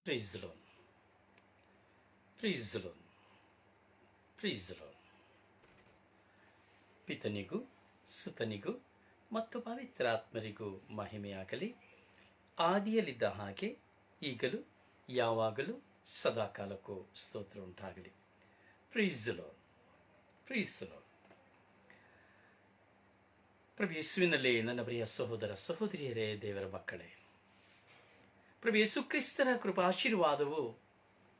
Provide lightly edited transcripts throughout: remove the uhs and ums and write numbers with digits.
Praise the Lord. Praise the Lord. Praise the Lord. ಪಿತನಿಗೂ ಸುತನಿಗೂ ಮತ್ತು ಪವಿತ್ರಾತ್ಮರಿಗೂ ಮಹಿಮೆಯಾಗಲಿ. ಆದಿಯಲ್ಲಿದ್ದ ಹಾಗೆ ಈಗಲೂ ಯಾವಾಗಲೂ ಸದಾಕಾಲಕ್ಕೂ ಸ್ತೋತ್ರ ಉಂಟಾಗಲಿ. Praise the Lord. Praise the Lord. ಪ್ರಭು ಯೇಸುವಿನಲ್ಲಿ ನನ್ನ ಪ್ರಿಯ ಸಹೋದರ ಸಹೋದರಿಯರೇ, ದೇವರ ಮಕ್ಕಳೇ, ಪ್ರಭು ಯೇಸು ಕ್ರಿಸ್ತರ ಕೃಪಾಶೀರ್ವಾದವು,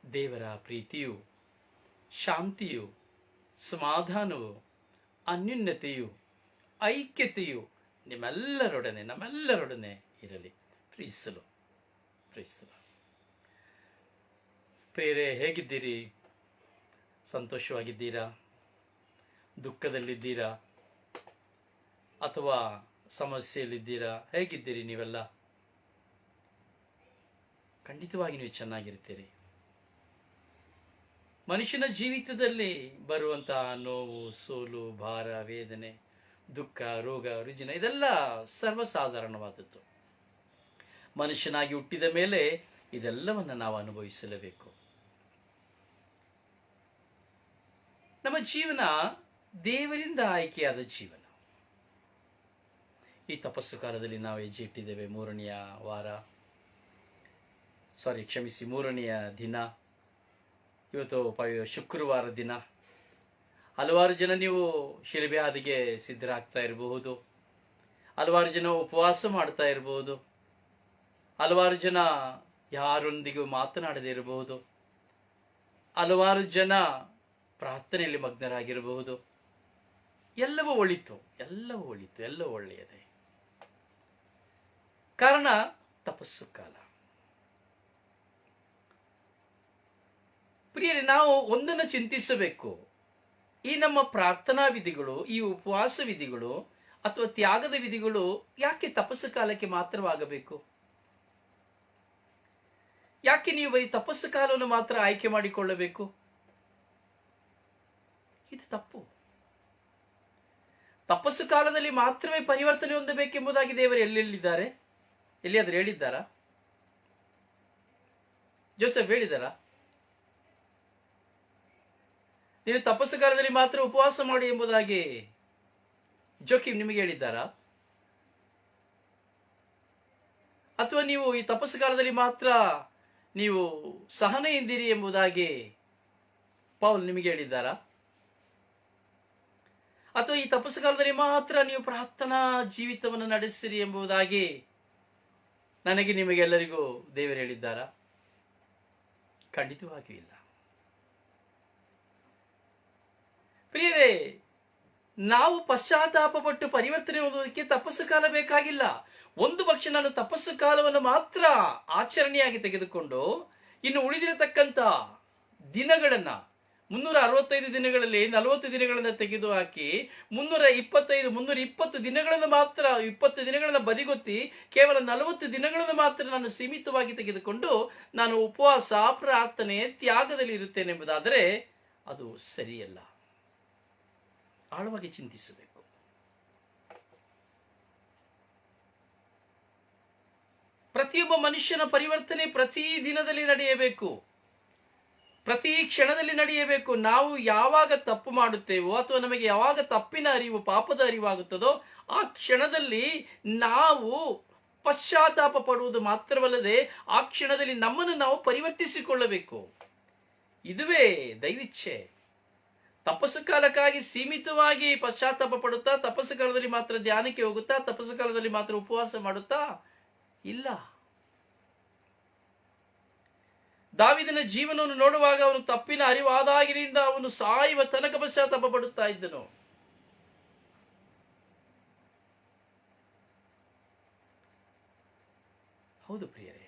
ದೇವರ ಪ್ರೀತಿಯು, ಶಾಂತಿಯು, ಸಮಾಧಾನವು, ಅನ್ಯೋನ್ಯತೆಯು, ಐಕ್ಯತೆಯು ನಮ್ಮೆಲ್ಲರೊಡನೆ ಇರಲಿ. ಪ್ರೀಸಲು ಪ್ರೀಸಲು. ಪ್ರಿಯರೇ, ಹೇಗಿದ್ದೀರಿ? ಸಂತೋಷವಾಗಿದ್ದೀರಾ? ದುಃಖದಲ್ಲಿದ್ದೀರಾ? ಅಥವಾ ಸಮಸ್ಯೆಯಲ್ಲಿದ್ದೀರಾ? ಹೇಗಿದ್ದೀರಿ ನೀವೆಲ್ಲ? ಖಂಡಿತವಾಗಿ ನೀವು ಚೆನ್ನಾಗಿರ್ತೀರಿ. ಮನುಷ್ಯನ ಜೀವಿತದಲ್ಲಿ ಬರುವಂತಹ ನೋವು, ಸೋಲು, ಭಾರ, ವೇದನೆ, ದುಃಖ, ರೋಗ, ರುಜಿನ ಇದೆಲ್ಲ ಸರ್ವಸಾಧಾರಣವಾದದ್ದು. ಮನುಷ್ಯನಾಗಿ ಹುಟ್ಟಿದ ಮೇಲೆ ಇದೆಲ್ಲವನ್ನು ನಾವು ಅನುಭವಿಸಲೇಬೇಕು. ನಮ್ಮ ಜೀವನ ದೇವರಿಂದ ಆಯ್ಕೆಯಾದ ಜೀವನ. ಈ ತಪಸ್ಸು ಕಾಲದಲ್ಲಿ ನಾವು ಹೆಜ್ಜೆ ಇಟ್ಟಿದ್ದೇವೆ. ಮೂರನೆಯ ದಿನ. ಇವತ್ತು ಶುಕ್ರವಾರ ದಿನ. ಹಲವಾರು ಜನ ನೀವು ಶಿಲುಬೆ ಹಾದಿಗೆ ಸಿದ್ಧರಾಗ್ತಾ ಇರಬಹುದು. ಹಲವಾರು ಜನ ಉಪವಾಸ ಮಾಡ್ತಾ ಇರಬಹುದು. ಹಲವಾರು ಜನ ಯಾರೊಂದಿಗೂ ಮಾತನಾಡದೇ ಇರಬಹುದು. ಹಲವಾರು ಜನ ಪ್ರಾರ್ಥನೆಯಲ್ಲಿ ಮಗ್ನರಾಗಿರಬಹುದು. ಎಲ್ಲವೂ ಒಳಿತು, ಎಲ್ಲವೂ ಒಳ್ಳೆಯದೇ. ಕಾರಣ ತಪಸ್ಸು ಕಾಲ. ಪ್ರಿಯರೇ, ನಾವು ಒಂದನ್ನು ಚಿಂತಿಸಬೇಕು. ಈ ನಮ್ಮ ಪ್ರಾರ್ಥನಾ ವಿಧಿಗಳು, ಈ ಉಪವಾಸ ವಿಧಿಗಳು ಅಥವಾ ತ್ಯಾಗದ ವಿಧಿಗಳು ಯಾಕೆ ತಪಸ್ಸು ಕಾಲಕ್ಕೆ ಮಾತ್ರವಾಗಬೇಕು? ಯಾಕೆ ನೀವು ಈ ತಪಸ್ಸು ಕಾಲವನ್ನು ಮಾತ್ರ ಆಯ್ಕೆ ಮಾಡಿಕೊಳ್ಳಬೇಕು? ಇದು ತಪ್ಪು. ತಪಸ್ಸು ಕಾಲದಲ್ಲಿ ಮಾತ್ರವೇ ಪರಿವರ್ತನೆ ಹೊಂದಬೇಕೆಂಬುದಾಗಿ ದೇವರು ಎಲ್ಲಿಯಾದರೂ ಹೇಳಿದ್ದಾರಾ? ಜೋಸೆಫ್ ಹೇಳಿದಾರಾ? ನೀವು ತಪಸ್ಸು ಕಾಲದಲ್ಲಿ ಮಾತ್ರ ಉಪವಾಸ ಮಾಡಿ ಎಂಬುದಾಗಿ ಜೋಕಿಮ್ ನಿಮಗೆ ಹೇಳಿದ್ದಾರಾ? ಅಥವಾ ನೀವು ಈ ತಪಸ್ಸು ಕಾಲದಲ್ಲಿ ಮಾತ್ರ ನೀವು ಸಹನೆಯಿಂದಿರಿ ಎಂಬುದಾಗಿ ಪೌಲ್ ನಿಮಗೆ ಹೇಳಿದ್ದಾರಾ? ಅಥವಾ ಈ ತಪಸ್ಸು ಕಾಲದಲ್ಲಿ ಮಾತ್ರ ನೀವು ಪ್ರಾರ್ಥನಾ ಜೀವಿತವನ್ನು ನಡೆಸಿರಿ ಎಂಬುದಾಗಿ ನನಗೆ ನಿಮಗೆಲ್ಲರಿಗೂ ದೇವರು ಹೇಳಿದ್ದಾರಾ? ಖಂಡಿತವಾಗಿಯೂ ಇಲ್ಲ. ಪ್ರಿಯರೇ, ನಾವು ಪಶ್ಚಾತ್ತಾಪ ಪಟ್ಟು ಪರಿವರ್ತನೆ ಹೊಂದುವುದಕ್ಕೆ ತಪಸ್ಸು ಕಾಲ ಬೇಕಾಗಿಲ್ಲ. ಒಂದು ಪಕ್ಷ ನಾನು ತಪಸ್ಸು ಕಾಲವನ್ನು ಮಾತ್ರ ಆಚರಣೆಯಾಗಿ ತೆಗೆದುಕೊಂಡು ಇನ್ನು ಉಳಿದಿರತಕ್ಕಂತ ದಿನಗಳನ್ನ 365 ದಿನಗಳಲ್ಲಿ 40 ದಿನಗಳನ್ನು ತೆಗೆದು ಹಾಕಿ 320 ದಿನಗಳನ್ನು ಮಾತ್ರ 20 ದಿನಗಳನ್ನು ಬದಿಗೊತ್ತಿ ಕೇವಲ 40 ದಿನಗಳನ್ನು ಮಾತ್ರ ನಾನು ಸೀಮಿತವಾಗಿ ತೆಗೆದುಕೊಂಡು ನಾನು ಉಪವಾಸ, ಪ್ರಾರ್ಥನೆ, ತ್ಯಾಗದಲ್ಲಿ ಇರುತ್ತೇನೆ ಎಂಬುದಾದರೆ ಅದು ಸರಿಯಲ್ಲ. ಆಳವಾಗಿ ಚಿಂತಿಸಬೇಕು. ಪ್ರತಿಯೊಬ್ಬ ಮನುಷ್ಯನ ಪರಿವರ್ತನೆ ಪ್ರತಿ ದಿನದಲ್ಲಿ ನಡೆಯಬೇಕು, ಪ್ರತಿ ಕ್ಷಣದಲ್ಲಿ ನಡೆಯಬೇಕು. ನಾವು ಯಾವಾಗ ತಪ್ಪು ಮಾಡುತ್ತೇವೋ ಅಥವಾ ನಮಗೆ ಯಾವಾಗ ತಪ್ಪಿನ ಅರಿವು, ಪಾಪದ ಅರಿವಾಗುತ್ತದೋ ಆ ಕ್ಷಣದಲ್ಲಿ ನಾವು ಪಶ್ಚಾತ್ತಾಪ ಪಡುವುದು ಮಾತ್ರವಲ್ಲದೆ ಆ ಕ್ಷಣದಲ್ಲಿ ನಮ್ಮನ್ನು ನಾವು ಪರಿವರ್ತಿಸಿಕೊಳ್ಳಬೇಕು. ಇದುವೇ ದೈವಿಚ್ಛೆ. ತಪಸ್ಸು ಕಾಲಕ್ಕಾಗಿ ಸೀಮಿತವಾಗಿ ಪಶ್ಚಾತ್ತಾಪ ಪಡುತ್ತಾ, ತಪಸ್ಸು ಕಾಲದಲ್ಲಿ ಮಾತ್ರ ಧ್ಯಾನಕ್ಕೆ ಹೋಗುತ್ತಾ, ತಪಸ್ಸು ಕಾಲದಲ್ಲಿ ಮಾತ್ರ ಉಪವಾಸ ಮಾಡುತ್ತಾ ಇಲ್ಲ. ದಾವೀದನ ಜೀವನವನ್ನು ನೋಡುವಾಗ ಅವನು ತಪ್ಪಿನ ಅರಿವಾದಾಗಿನಿಂದ ಅವನು ಸಾಯುವ ತನಕ ಪಶ್ಚಾತ್ತಾಪ ಪಡುತ್ತಾ ಇದ್ದನು. ಹೌದು ಪ್ರಿಯರೇ,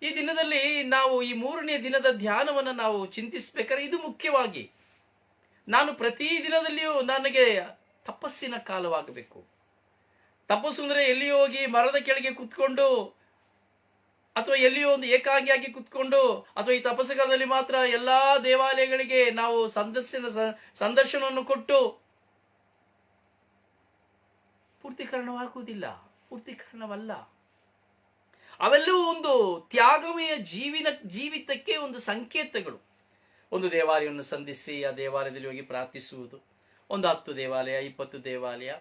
ಈ ದಿನದಲ್ಲಿ ನಾವು ಈ 3ನೇ ದಿನದ ಧ್ಯಾನವನ್ನು ನಾವು ಚಿಂತಿಸಬೇಕಾದ್ರೆ ಇದು ಮುಖ್ಯವಾಗಿ ನಾನು ಪ್ರತಿ ದಿನದಲ್ಲಿಯೂ ನನಗೆ ತಪಸ್ಸಿನ ಕಾಲವಾಗಬೇಕು. ತಪಸ್ಸು ಅಂದರೆ ಎಲ್ಲಿಯೋ ಹೋಗಿ ಮರದ ಕೆಳಗೆ ಕುತ್ಕೊಂಡು ಅಥವಾ ಎಲ್ಲಿಯೋ ಒಂದು ಏಕಾಂಗಿಯಾಗಿ ಕುತ್ಕೊಂಡು ಅಥವಾ ಈ ತಪಸ್ಸು ಕಾಲದಲ್ಲಿ ಮಾತ್ರ ಎಲ್ಲಾ ದೇವಾಲಯಗಳಿಗೆ ನಾವು ಸಂದರ್ಶನವನ್ನು ಕೊಟ್ಟು ಪೂರ್ತೀಕರಣವಾಗುವುದಿಲ್ಲ, ಪೂರ್ತೀಕರಣವಲ್ಲ. ಅವೆಲ್ಲವೂ ಒಂದು ತ್ಯಾಗಮಯ ಜೀವಿತಕ್ಕೆ ಒಂದು ಸಂಕೇತಗಳು. ಒಂದು ದೇವಾಲಯವನ್ನು ಸಂಧಿಸಿ ಆ ದೇವಾಲಯದಲ್ಲಿ ಹೋಗಿ ಪ್ರಾರ್ಥಿಸುವುದು, ಒಂದು 10 ದೇವಾಲಯ 20 ದೇವಾಲಯ.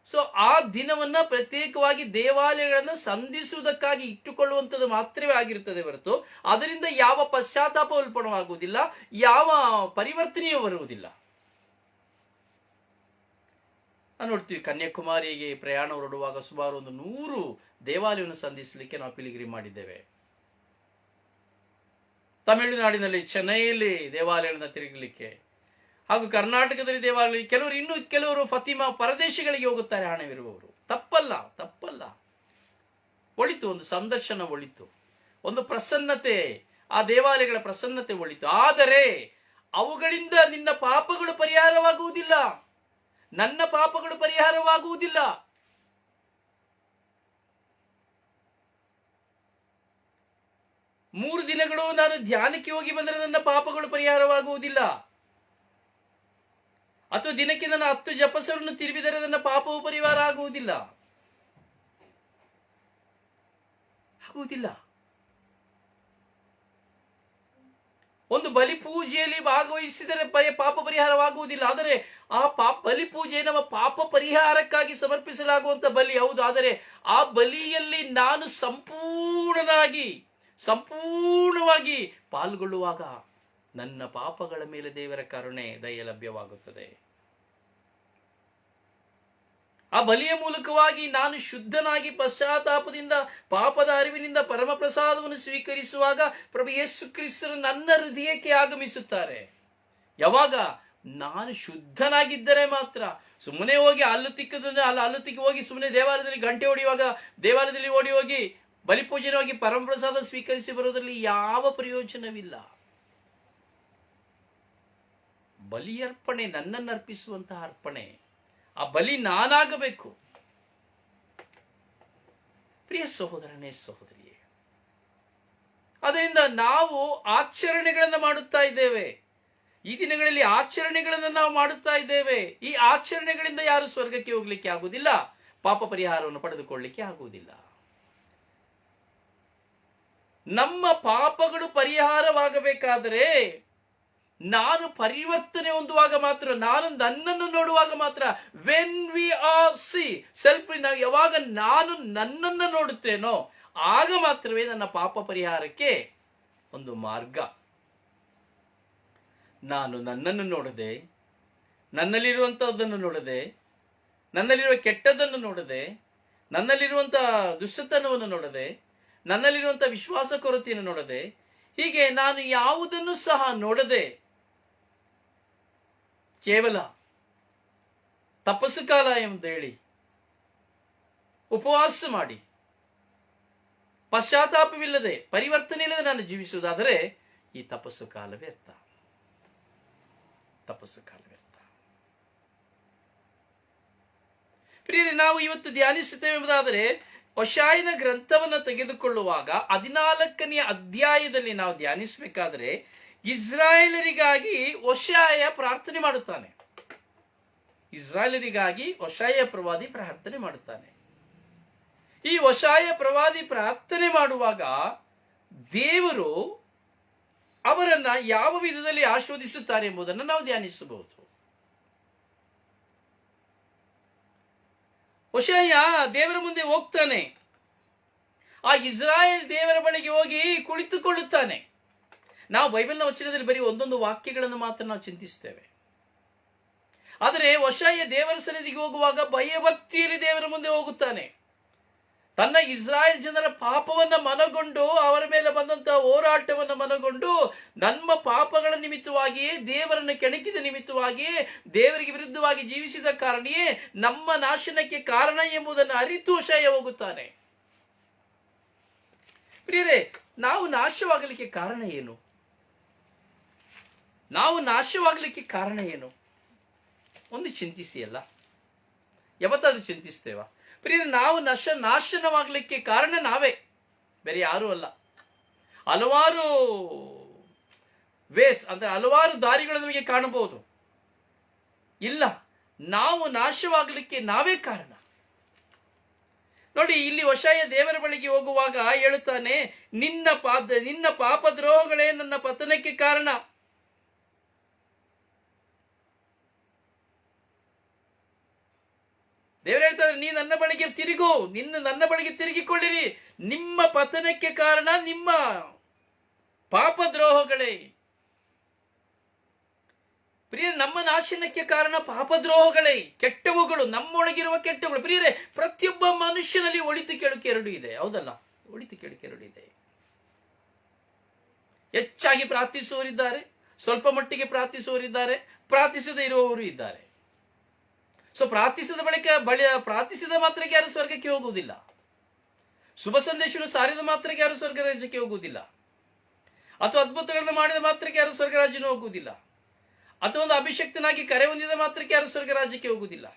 ಸೊ ಆ ದಿನವನ್ನ ಪ್ರತ್ಯೇಕವಾಗಿ ದೇವಾಲಯಗಳನ್ನು ಸಂಧಿಸುವುದಕ್ಕಾಗಿ ಇಟ್ಟುಕೊಳ್ಳುವಂಥದ್ದು ಮಾತ್ರವೇ ಆಗಿರುತ್ತದೆ ಹೊರತು ಅದರಿಂದ ಯಾವ ಪಶ್ಚಾತ್ತಾಪ ಉಲ್ಪಣವಾಗುವುದಿಲ್ಲ, ಯಾವ ಪರಿವರ್ತನೆಯೂ ಬರುವುದಿಲ್ಲ. ನೋಡ್ತೀವಿ, ಕನ್ಯಾಕುಮಾರಿಗೆ ಪ್ರಯಾಣ ಹೊರಡುವಾಗ ಸುಮಾರು ಒಂದು 100 ದೇವಾಲಯವನ್ನು ಸಂಧಿಸಲಿಕ್ಕೆ ನಾವು ಪಿಲಿಗ್ರಿಮ್ ಮಾಡಿದ್ದೇವೆ. ತಮಿಳುನಾಡಿನಲ್ಲಿ ಚೆನ್ನೈಯಲ್ಲಿ ದೇವಾಲಯಗಳನ್ನು ತಿರುಗಲಿಕ್ಕೆ, ಹಾಗೂ ಕರ್ನಾಟಕದಲ್ಲಿ ದೇವಾಲಯ, ಕೆಲವರು ಫತಿಮಾ ಪರದೇಶಗಳಿಗೆ ಹೋಗುತ್ತಾರೆ ಹಣವಿರುವವರು. ತಪ್ಪಲ್ಲ. ಒಳಿತು, ಒಂದು ಸಂದರ್ಶನ ಒಳಿತು, ಒಂದು ಪ್ರಸನ್ನತೆ, ಆ ದೇವಾಲಯಗಳ ಪ್ರಸನ್ನತೆ ಒಳಿತು. ಆದರೆ ಅವುಗಳಿಂದ ನಿನ್ನ ಪಾಪಗಳು ಪರಿಹಾರವಾಗುವುದಿಲ್ಲ, ನನ್ನ ಪಾಪಗಳು ಪರಿಹಾರವಾಗುವುದಿಲ್ಲ. ಮೂರು ದಿನಗಳು ನಾನು ಧ್ಯಾನಕ್ಕೆ ಹೋಗಿ ಬಂದರೆ ನನ್ನ ಪಾಪಗಳು ಪರಿಹಾರವಾಗುವುದಿಲ್ಲ. ಅಥವಾ ದಿನಕ್ಕೆ ನನ್ನ 10 ಜಪಸರನ್ನು ತಿರುವಿದರೆ ನನ್ನ ಪಾಪವು ಪರಿಹಾರ ಆಗುವುದಿಲ್ಲ. ಒಂದು ಬಲಿ ಪೂಜೆಯಲ್ಲಿ ಭಾಗವಹಿಸಿದರೆ ಪಾಪ ಪರಿಹಾರವಾಗುವುದಿಲ್ಲ. ಆದರೆ ಆ ಬಲಿ ಪೂಜೆ ನಮ್ಮ ಪಾಪ ಪರಿಹಾರಕ್ಕಾಗಿ ಸಮರ್ಪಿಸಲಾಗುವಂತ ಬಲಿ ಹೌದು. ಆದರೆ ಆ ಬಲಿಯಲ್ಲಿ ನಾನು ಸಂಪೂರ್ಣವಾಗಿ ಪಾಲ್ಗೊಳ್ಳುವಾಗ ನನ್ನ ಪಾಪಗಳ ಮೇಲೆ ದೇವರ ಕರುಣೆ ದಯೆ ಲಭ್ಯವಾಗುತ್ತದೆ. ಆ ಬಲಿಯ ಮೂಲಕವಾಗಿ ನಾನು ಶುದ್ಧನಾಗಿ ಪಶ್ಚಾತ್ತಾಪದಿಂದ ಪಾಪದ ಅರಿವಿನಿಂದ ಪರಮ ಪ್ರಸಾದವನ್ನು ಸ್ವೀಕರಿಸುವಾಗ ಪ್ರಭು ಯೇಸು ಕ್ರಿಸ್ತರು ನನ್ನ ಹೃದಯಕ್ಕೆ ಆಗಮಿಸುತ್ತಾರೆ. ಯಾವಾಗ ನಾನು ಶುದ್ಧನಾಗಿದ್ದರೆ ಮಾತ್ರ. ಸುಮ್ಮನೆ ಹೋಗಿ ಹಲ್ಲು ತಿಕ್ಕಿ ಹೋಗಿ ಸುಮ್ಮನೆ ದೇವಾಲಯದಲ್ಲಿ ಗಂಟೆ ಹೊಡೆಯುವಾಗ ದೇವಾಲಯದಲ್ಲಿ ಓಡಿ ಹೋಗಿ ಬಲಿಪೂಜನೆ ಹೋಗಿ ಪರಮ ಪ್ರಸಾದ ಸ್ವೀಕರಿಸಿ ಬರುವುದರಲ್ಲಿ ಯಾವ ಪ್ರಯೋಜನವಿಲ್ಲ. ಬಲಿಯರ್ಪಣೆ ನನ್ನನ್ನು ಅರ್ಪಿಸುವಂತಹ ಅರ್ಪಣೆ, ಆ ಬಲಿ ನಾನಾಗಬೇಕು. ಪ್ರಿಯ ಸಹೋದರನೇ ಸಹೋದರಿಯೇ, ಅದರಿಂದ ನಾವು ಆಚರಣೆಗಳನ್ನು ಮಾಡುತ್ತಾ ಇದ್ದೇವೆ. ಈ ದಿನಗಳಲ್ಲಿ ಆಚರಣೆಗಳನ್ನು ನಾವು ಮಾಡುತ್ತಾ ಇದ್ದೇವೆ. ಈ ಆಚರಣೆಗಳಿಂದ ಯಾರು ಸ್ವರ್ಗಕ್ಕೆ ಹೋಗ್ಲಿಕ್ಕೆ ಆಗುವುದಿಲ್ಲ, ಪಾಪ ಪರಿಹಾರವನ್ನು ಪಡೆದುಕೊಳ್ಳಲಿಕ್ಕೆ ಆಗುವುದಿಲ್ಲ. ನಮ್ಮ ಪಾಪಗಳು ಪರಿಹಾರವಾಗಬೇಕಾದರೆ ನಾನು ಪರಿವರ್ತನೆ ಹೊಂದುವಾಗ ಮಾತ್ರ, ನಾನು ನನ್ನನ್ನು ನೋಡುವಾಗ ಮಾತ್ರ. ವೆನ್ ವಿ ಆರ್ ಸೆಲ್ಫ್, ಯಾವಾಗ ನಾನು ನನ್ನನ್ನು ನೋಡುತ್ತೇನೋ ಆಗ ಮಾತ್ರವೇ ನನ್ನ ಪಾಪ ಪರಿಹಾರಕ್ಕೆ ಒಂದು ಮಾರ್ಗ. ನಾನು ನನ್ನನ್ನು ನೋಡದೆ, ನನ್ನಲ್ಲಿರುವಂತಹದ್ದನ್ನು ನೋಡದೆ, ನನ್ನಲ್ಲಿರುವ ಕೆಟ್ಟದ್ದನ್ನು ನೋಡದೆ, ನನ್ನಲ್ಲಿರುವಂತಹ ದುಷ್ಟತನವನ್ನು ನೋಡದೆ, ನನ್ನಲ್ಲಿರುವಂತಹ ವಿಶ್ವಾಸ ಕೊರತೆಯನ್ನು ನೋಡದೆ, ಹೀಗೆ ನಾನು ಯಾವುದನ್ನು ಸಹ ನೋಡದೆ ಕೇವಲ ತಪಸ್ಸು ಕಾಲ ಎಂದು ಹೇಳಿ ಉಪವಾಸ ಮಾಡಿ ಪಶ್ಚಾತ್ತಾಪವಿಲ್ಲದೆ ಪರಿವರ್ತನೆ ಇಲ್ಲದೆ ನಾನು ಜೀವಿಸುವುದಾದರೆ ಈ ತಪಸ್ಸು ಕಾಲ ವ್ಯರ್ಥ. ಪ್ರಿಯರೇ, ನಾವು ಇವತ್ತು ಧ್ಯಾನಿಸುತ್ತೇವೆ ಎಂಬುದಾದರೆ ಹೋಶಾಯನ ಗ್ರಂಥವನ್ನು ತೆಗೆದುಕೊಳ್ಳುವಾಗ 14ನೇ ಅಧ್ಯಾಯದಲ್ಲಿ ನಾವು ಧ್ಯಾನಿಸಬೇಕಾದರೆ ಇಸ್ರಾಯೇಲರಿಗಾಗಿ ಹೋಶಾಯ ಪ್ರಾರ್ಥನೆ ಮಾಡುತ್ತಾನೆ. ಇಸ್ರಾಯೇಲರಿಗಾಗಿ ಹೋಶಾಯ ಪ್ರವಾದಿ ಪ್ರಾರ್ಥನೆ ಮಾಡುತ್ತಾನೆ. ಈ ಹೋಶಾಯ ಪ್ರವಾದಿ ಪ್ರಾರ್ಥನೆ ಮಾಡುವಾಗ ದೇವರು ಅವರನ್ನ ಯಾವ ವಿಧದಲ್ಲಿ ಆಶೀರ್ವದಿಸುತ್ತಾರೆ ಎಂಬುದನ್ನು ನಾವು ಧ್ಯಾನಿಸಬಹುದು. ಹೋಶಾಯ ದೇವರ ಮುಂದೆ ಹೋಗ್ತಾನೆ. ಆ ಇಸ್ರಾಯೇಲ್ ದೇವರ ಬಳಿಗೆ ಹೋಗಿ ಕುಳಿತುಕೊಳ್ಳುತ್ತಾನೆ. ನಾವು ಬೈಬಲ್ನ ವಚನದಲ್ಲಿ ಬರೀ ಒಂದೊಂದು ವಾಕ್ಯಗಳನ್ನು ಮಾತ್ರ ನಾವು ಚಿಂತಿಸ್ತೇವೆ. ಆದರೆ ಹೋಶಾಯ ದೇವರ ಸನ್ನಿಧಿಗೆ ಹೋಗುವಾಗ ಭಯಭಕ್ತಿಯಲ್ಲಿ ದೇವರ ಮುಂದೆ ಹೋಗುತ್ತಾನೆ. ತನ್ನ ಇಸ್ರಾಯೇಲ್ ಜನರ ಪಾಪವನ್ನ ಮನಗೊಂಡು, ಅವರ ಮೇಲೆ ಬಂದಂತಹ ಹೋರಾಟವನ್ನು ಮನಗೊಂಡು, ನಮ್ಮ ಪಾಪಗಳ ನಿಮಿತ್ತವಾಗಿಯೇ, ದೇವರನ್ನು ಕೆಣಕಿದ ನಿಮಿತ್ತವಾಗಿಯೇ, ದೇವರಿಗೆ ವಿರುದ್ಧವಾಗಿ ಜೀವಿಸಿದ ಕಾರಣವೇ ನಮ್ಮ ನಾಶನಕ್ಕೆ ಕಾರಣ ಎಂಬುದನ್ನು ಅರಿತು ಹೋಶಾಯ ಹೋಗುತ್ತಾನೆ. ಪ್ರಿಯರೇ, ನಾವು ನಾಶವಾಗಲಿಕ್ಕೆ ಕಾರಣ ಏನು? ಒಂದು ಚಿಂತಿಸಿ ಅಲ್ಲ, ಯಾವತ್ತಾದ್ರೂ ಚಿಂತಿಸ್ತೇವಾ? ಪ್ರಿಯರೇ, ನಾವು ನಾಶನವಾಗಲಿಕ್ಕೆ ಕಾರಣ ನಾವೇ, ಬೇರೆ ಯಾರೂ ಅಲ್ಲ. ಹಲವಾರು ಹಲವಾರು ದಾರಿಗಳು ನಮಗೆ ಕಾಣಬಹುದು. ಇಲ್ಲ, ನಾವು ನಾಶವಾಗಲಿಕ್ಕೆ ನಾವೇ ಕಾರಣ. ನೋಡಿ, ಇಲ್ಲಿ ಹೊಶಾಯ ದೇವರ ಬಳಿಗೆ ಹೋಗುವಾಗ ಹೇಳುತ್ತಾನೆ, ನಿನ್ನ ಪಾಪದ್ರೋಹಗಳೇ ನನ್ನ ಪತನಕ್ಕೆ ಕಾರಣ. ದೇವರು ಹೇಳ್ತಾರೆ, ನೀ ನನ್ನ ಬಳಿಗೆ ತಿರುಗು, ನನ್ನ ಬಳಿಗೆ ತಿರುಗಿಕೊಳ್ಳಿರಿ. ನಿಮ್ಮ ಪತನಕ್ಕೆ ಕಾರಣ ನಿಮ್ಮ ಪಾಪದ್ರೋಹಗಳೇ. ಪ್ರಿಯರೇ, ನಮ್ಮ ನಾಶನಕ್ಕೆ ಕಾರಣ ಪಾಪದ್ರೋಹಗಳೇ, ಕೆಟ್ಟವುಗಳು, ನಮ್ಮೊಳಗಿರುವ ಕೆಟ್ಟವುಗಳು. ಪ್ರಿಯರೇ, ಪ್ರತಿಯೊಬ್ಬ ಮನುಷ್ಯನಲ್ಲಿ ಒಳಿತು ಕೆಡುಕು ಎರಡು ಇದೆ, ಹೌದಲ್ಲ? ಒಳಿತು ಕೆಡುಕು ಎರಡು ಇದೆ. ಹೆಚ್ಚಾಗಿ ಪ್ರಾರ್ಥಿಸುವವರಿದ್ದಾರೆ, ಸ್ವಲ್ಪ ಮಟ್ಟಿಗೆ ಪ್ರಾರ್ಥಿಸುವವರಿದ್ದಾರೆ, ಪ್ರಾರ್ಥಿಸದೇ ಇರುವವರು ಇದ್ದಾರೆ. ಸೊ ಪ್ರಾರ್ಥಿಸಿದ ಮಾತ್ರಕ್ಕೆ ಯಾರು ಸ್ವರ್ಗಕ್ಕೆ ಹೋಗುವುದಿಲ್ಲ. ಶುಭ ಸಂದೇಶವನ್ನು ಸಾರಿದ ಮಾತ್ರಕ್ಕೆ ಯಾರು ಸ್ವರ್ಗ ರಾಜ್ಯಕ್ಕೆ ಹೋಗುವುದಿಲ್ಲ. ಅಥವಾ ಅದ್ಭುತಗಳನ್ನು ಮಾಡಿದ ಮಾತ್ರಕ್ಕೆ ಯಾರು ಸ್ವರ್ಗ ರಾಜ್ಯಕ್ಕೆ ಹೋಗುವುದಿಲ್ಲ. ಅಥವಾ ಒಂದು ಅಭಿಷಕ್ತನಾಗಿ ಕರೆ ಹೊಂದಿದ ಮಾತ್ರಕ್ಕೆ ಯಾರು ಸ್ವರ್ಗ ರಾಜ್ಯಕ್ಕೆ ಹೋಗುವುದಿಲ್ಲ.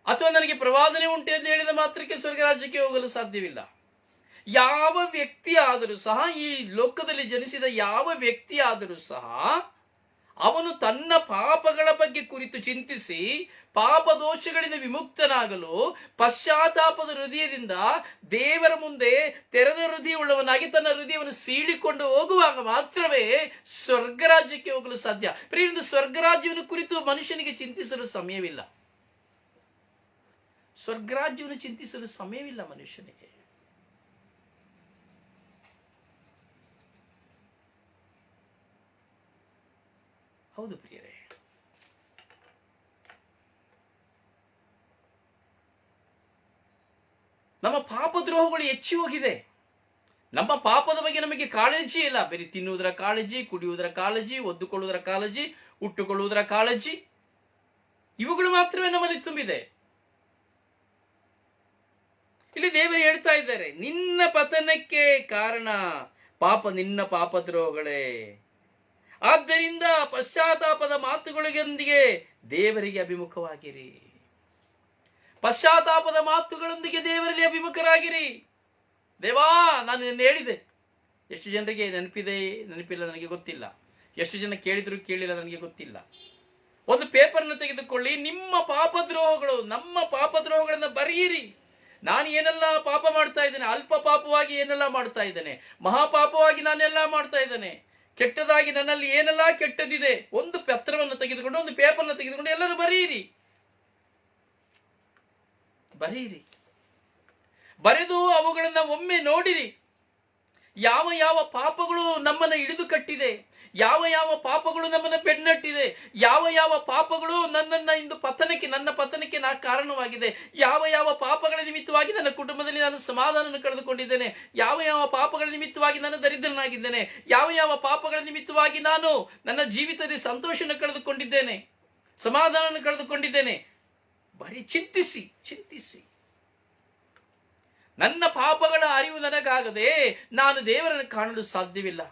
ಅಥವಾ ನನಗೆ ಪ್ರವಾದನೆ ಉಂಟು ಎಂದು ಹೇಳಿದ ಮಾತ್ರಕ್ಕೆ ಸ್ವರ್ಗ ರಾಜ್ಯಕ್ಕೆ ಹೋಗಲು ಸಾಧ್ಯವಿಲ್ಲ. ಯಾವ ವ್ಯಕ್ತಿ ಆದರೂ ಸಹ, ಈ ಲೋಕದಲ್ಲಿ ಜನಿಸಿದ ಯಾವ ವ್ಯಕ್ತಿ ಆದರೂ ಸಹ, ಅವನು ತನ್ನ ಪಾಪಗಳ ಬಗ್ಗೆ ಕುರಿತು ಚಿಂತಿಸಿ ಪಾಪ ದೋಷಗಳಿಂದ ವಿಮುಕ್ತನಾಗಲು ಪಶ್ಚಾತ್ತಾಪದ ಹೃದಯದಿಂದ ದೇವರ ಮುಂದೆ ತೆರೆದ ಹೃದಯವುಳ್ಳವನಾಗಿ ತನ್ನ ಹೃದಯವನ್ನು ಸೀಳಿಕೊಂಡು ಹೋಗುವಾಗ ಮಾತ್ರವೇ ಸ್ವರ್ಗರಾಜ್ಯಕ್ಕೆ ಹೋಗಲು ಸಾಧ್ಯ. ಪ್ರಿಯ, ಸ್ವರ್ಗರಾಜ್ಯವನ್ನು ಕುರಿತು ಮನುಷ್ಯನಿಗೆ ಚಿಂತಿಸಲು ಸಮಯವಿಲ್ಲ. ಸ್ವರ್ಗರಾಜ್ಯವನ್ನು ಚಿಂತಿಸಲು ಸಮಯವಿಲ್ಲ ಮನುಷ್ಯನಿಗೆ. ಹೌದು ಪ್ರಿಯರೇ, ನಮ್ಮ ಪಾಪದ್ರೋಹಗಳು ಹೆಚ್ಚಿ ಹೋಗಿದೆ. ನಮ್ಮ ಪಾಪದ ಬಗ್ಗೆ ನಮಗೆ ಕಾಳಜಿ ಇಲ್ಲ. ಬರೀ ತಿನ್ನುವುದರ ಕಾಳಜಿ, ಕುಡಿಯುವುದರ ಕಾಳಜಿ, ಒದ್ದುಕೊಳ್ಳುವುದರ ಕಾಳಜಿ, ಉಟ್ಟುಕೊಳ್ಳುವುದರ ಕಾಳಜಿ, ಇವುಗಳು ಮಾತ್ರವೇ ನಮ್ಮಲ್ಲಿ ತುಂಬಿದೆ. ಇಲ್ಲಿ ದೇವರು ಹೇಳ್ತಾ ಇದ್ದಾರೆ, ನಿನ್ನ ಪತನಕ್ಕೆ ಕಾರಣ ನಿನ್ನ ಪಾಪದ್ರೋಹಗಳೇ. ಆದ್ದರಿಂದ ಪಶ್ಚಾತ್ತಾಪದ ಮಾತುಗಳೊಂದಿಗೆ ದೇವರಿಗೆ ಅಭಿಮುಖವಾಗಿರಿ. ಪಶ್ಚಾತ್ತಾಪದ ಮಾತುಗಳೊಂದಿಗೆ ದೇವರಲ್ಲಿ ಅಭಿಮುಖರಾಗಿರಿ. ದೇವಾ, ನಾನು ನಿನ್ನೆ ಹೇಳಿದೆ. ಎಷ್ಟು ಜನರಿಗೆ ನೆನಪಿಲ್ಲ ನನಗೆ ಗೊತ್ತಿಲ್ಲ. ಎಷ್ಟು ಜನ ಕೇಳಿದ್ರು ಕೇಳಿಲ್ಲ ನನಗೆ ಗೊತ್ತಿಲ್ಲ. ಒಂದು ಪೇಪರ್ನ ತೆಗೆದುಕೊಳ್ಳಿ, ನಿಮ್ಮ ಪಾಪದ್ರೋಹಗಳು, ನಮ್ಮ ಪಾಪದ್ರೋಹಗಳನ್ನ ಬರೆಯಿರಿ. ನಾನು ಏನೆಲ್ಲ ಪಾಪ ಮಾಡ್ತಾ ಇದ್ದೇನೆ, ಅಲ್ಪ ಪಾಪವಾಗಿ ಏನೆಲ್ಲ ಮಾಡ್ತಾ ಇದ್ದೇನೆ, ಮಹಾಪಾಪವಾಗಿ ನಾನೆಲ್ಲ ಮಾಡ್ತಾ ಇದ್ದೇನೆ, ಕೆಟ್ಟದಾಗಿ ನನ್ನಲ್ಲಿ ಏನೆಲ್ಲ ಕೆಟ್ಟದಿದೆ, ಒಂದು ಪತ್ರವನ್ನು ತೆಗೆದುಕೊಂಡು, ಒಂದು ಪೇಪರ್ನ ತೆಗೆದುಕೊಂಡು ಎಲ್ಲರೂ ಬರೆಯಿರಿ. ಬರೆದು ಅವುಗಳನ್ನ ಒಮ್ಮೆ ನೋಡಿರಿ. ಯಾವ ಯಾವ ಪಾಪಗಳು ನಮ್ಮನ್ನ ಹಿಡಿದು ಕಟ್ಟಿದೆ, ಯಾವ ಯಾವ ಪಾಪಗಳು ನಮ್ಮನ್ನ ಬೆನ್ನಟ್ಟಿದೆ, ಯಾವ ಯಾವ ಪಾಪಗಳು ನನ್ನ ಪತನಕ್ಕೆ ಕಾರಣವಾಗಿದೆ, ಯಾವ ಯಾವ ಪಾಪಗಳ ನಿಮಿತ್ತವಾಗಿ ನನ್ನ ಕುಟುಂಬದಲ್ಲಿ ನಾನು ಸಮಾಧಾನವನ್ನು ಕಳೆದುಕೊಂಡಿದ್ದೇನೆ, ಯಾವ ಯಾವ ಪಾಪಗಳ ನಿಮಿತ್ತವಾಗಿ ನಾನು ದರಿದ್ರನಾಗಿದ್ದೇನೆ, ಯಾವ ಯಾವ ಪಾಪಗಳ ನಿಮಿತ್ತವಾಗಿ ನಾನು ನನ್ನ ಜೀವಿತದಲ್ಲಿ ಸಂತೋಷವನ್ನು ಕಳೆದುಕೊಂಡಿದ್ದೇನೆ, ಸಮಾಧಾನವನ್ನು ಕಳೆದುಕೊಂಡಿದ್ದೇನೆ. ಬರೀ ಚಿಂತಿಸಿ. ನನ್ನ ಪಾಪಗಳ ಅರಿವು ನನಗಾಗದೆ ನಾನು ದೇವರನ್ನು ಕಾಣಲು ಸಾಧ್ಯವಿಲ್ಲ.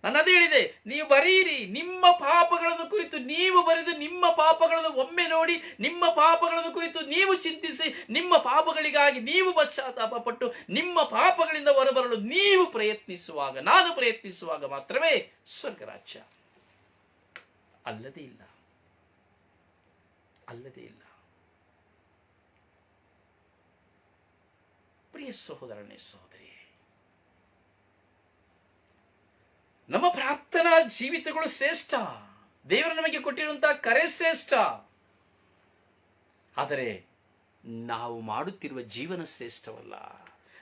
ನಾನು ಅದೇ ಹೇಳಿದೆ, ನೀವು ಬರೆಯಿರಿ. ನಿಮ್ಮ ಪಾಪಗಳನ್ನು ಕುರಿತು ನೀವು ಬರೆದು, ನಿಮ್ಮ ಪಾಪಗಳನ್ನು ಒಮ್ಮೆ ನೋಡಿ, ನಿಮ್ಮ ಪಾಪಗಳನ್ನು ಕುರಿತು ನೀವು ಚಿಂತಿಸಿ, ನಿಮ್ಮ ಪಾಪಗಳಿಗಾಗಿ ನೀವು ಪಶ್ಚಾತ್ತಾಪ ಪಟ್ಟು ನಿಮ್ಮ ಪಾಪಗಳಿಂದ ಹೊರಬರಲು ನಾನು ಪ್ರಯತ್ನಿಸುವಾಗ ಮಾತ್ರವೇ ಸ್ವರ್ಗರಾಜ್ಯ. ಅಲ್ಲದೇ ಇಲ್ಲ. ಪ್ರಿಯ ಸಹೋದರನೇ, ಸಹೋದರಿ, ನಮ್ಮ ಪ್ರಾರ್ಥನಾ ಜೀವಿತಗಳು ಶ್ರೇಷ್ಠ. ದೇವರು ನಮಗೆ ಕೊಟ್ಟಿರುವಂತಹ ಕರೆ ಶ್ರೇಷ್ಠ. ಆದರೆ ನಾವು ಮಾಡುತ್ತಿರುವ ಜೀವನ ಶ್ರೇಷ್ಠವಲ್ಲ.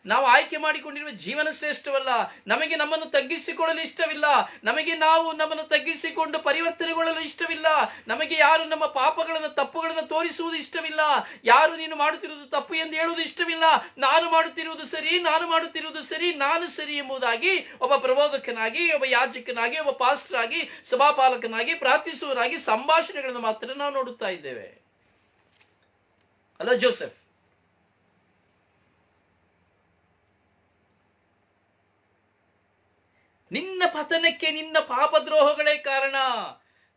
ನಾವು ಆಯ್ಕೆ ಮಾಡಿಕೊಂಡಿರುವ ಜೀವನ ಶ್ರೇಷ್ಠವಲ್ಲ. ನಮಗೆ ನಮ್ಮನ್ನು ತಗ್ಗಿಸಿಕೊಳ್ಳಲು ಇಷ್ಟವಿಲ್ಲ. ನಾವು ನಮ್ಮನ್ನು ತಗ್ಗಿಸಿಕೊಂಡು ಪರಿವರ್ತನೆಗೊಳ್ಳಲು ಇಷ್ಟವಿಲ್ಲ. ನಮಗೆ ಯಾರು ನಮ್ಮ ಪಾಪಗಳನ್ನು, ತಪ್ಪುಗಳನ್ನು ತೋರಿಸುವುದು ಇಷ್ಟವಿಲ್ಲ. ಯಾರು ನೀನು ಮಾಡುತ್ತಿರುವುದು ತಪ್ಪು ಎಂದು ಹೇಳುವುದು ಇಷ್ಟವಿಲ್ಲ. ನಾನು ಮಾಡುತ್ತಿರುವುದು ಸರಿ, ನಾನು ಸರಿ ಎಂಬುದಾಗಿ ಒಬ್ಬ ಪ್ರಬೋಧಕನಾಗಿ, ಒಬ್ಬ ಯಾಜಕನಾಗಿ, ಒಬ್ಬ ಪಾಸ್ಟರ್ ಆಗಿ, ಸಭಾಪಾಲಕನಾಗಿ, ಪ್ರಾರ್ಥಿಸುವರಾಗಿ ಸಂಭಾಷಣೆಗಳನ್ನು ಮಾತ್ರ ನಾವು ನೋಡುತ್ತಾ ಇದ್ದೇವೆ. ಅಲ್ಲ ಜೋಸೆಫ್? ನಿನ್ನ ಪತನಕ್ಕೆ ನಿನ್ನ ಪಾಪದ್ರೋಹಗಳೇ ಕಾರಣ.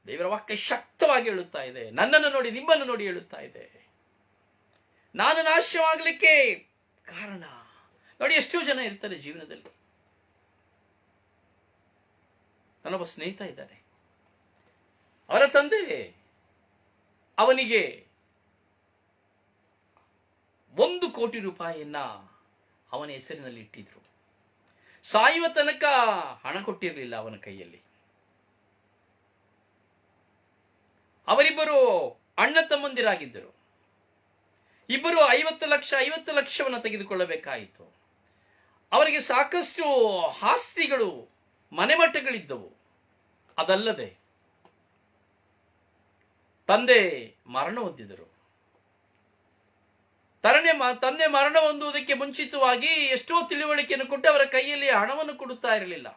ದೇವರ ವಾಕ್ಯ ಶಕ್ತವಾಗಿ ಹೇಳುತ್ತಾ ಇದೆ. ನನ್ನನ್ನು ನೋಡಿ, ನಿಮ್ಮನ್ನು ನೋಡಿ ಹೇಳುತ್ತಾ ಇದೆ. ನಾನು ನಾಶವಾಗಲಿಕ್ಕೆ ಕಾರಣ. ನೋಡಿ, ಎಷ್ಟೋ ಜನ ಇರ್ತಾರೆ ಜೀವನದಲ್ಲಿ. ನನ್ನೊಬ್ಬ ಸ್ನೇಹಿತ ಇದ್ದಾನೆ. ಅವರ ತಂದೆ ಅವನಿಗೆ 1,00,00,000 ಅವನ ಹೆಸರಿನಲ್ಲಿ ಇಟ್ಟಿದ್ರು. ಸಾಯುವ ತನಕ ಹಣ ಕೊಟ್ಟಿರಲಿಲ್ಲ ಅವನ ಕೈಯಲ್ಲಿ. ಅವರಿಬ್ಬರು ಅಣ್ಣ ತಮ್ಮಂದಿರಾಗಿದ್ದರು. ಇಬ್ಬರು 50 ಲಕ್ಷವನ್ನು ತೆಗೆದುಕೊಳ್ಳಬೇಕಾಯಿತು. ಅವರಿಗೆ ಸಾಕಷ್ಟು ಆಸ್ತಿಗಳು, ಮನೆಮಠಗಳಿದ್ದವು. ಅದಲ್ಲದೆ ತಂದೆ ಮರಣ ಹೊಂದಿದರು. ತಂದೆ ಮರಣ ಹೊಂದುವುದಕ್ಕೆ ಮುಂಚಿತವಾಗಿ ಎಷ್ಟೋ ತಿಳುವಳಿಕೆಯನ್ನು ಕೊಟ್ಟು ಅವರ ಕೈಯಲ್ಲಿ ಹಣವನ್ನು ಕೊಡುತ್ತಾ ಇರಲಿಲ್ಲ.